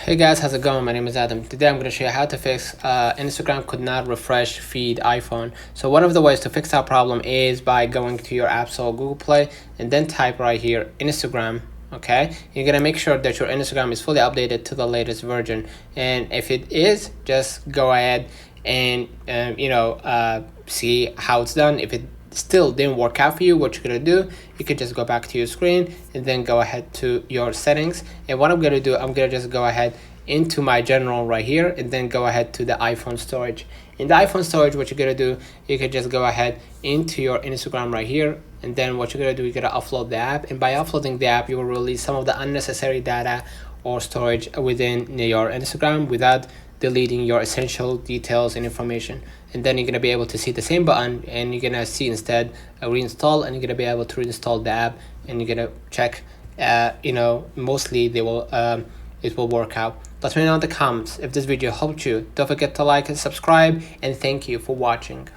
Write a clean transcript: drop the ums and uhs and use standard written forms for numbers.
Hey guys, how's it going? My name is Adam. Today I'm going to show you how to fix Instagram could not refresh feed iPhone. So one of the ways to fix that problem is by going to your App Store, Google Play, and then type right here Instagram. Okay, you're going to make sure that your Instagram is fully updated to the latest version, and if it is, just go ahead and see how it's done. If it still didn't work out for you, what you're gonna do, you could just go back to your screen and then go ahead to your settings. And what I'm gonna do, I'm gonna just go ahead into my general right here and then go ahead to the iPhone storage. In the iPhone storage, what you're gonna do, you could just go ahead into your Instagram right here, and then what you're gonna do, you're gonna upload the app, and by uploading the app you will release some of the unnecessary data or storage within your Instagram without deleting your essential details and information. And then you're going to be able to see the same button, and you're going to see instead a reinstall, and you're going to be able to reinstall the app, and you're going to check mostly they will it will work out. Let me know in the comments if this video helped you. Don't forget to like and subscribe, and thank you for watching.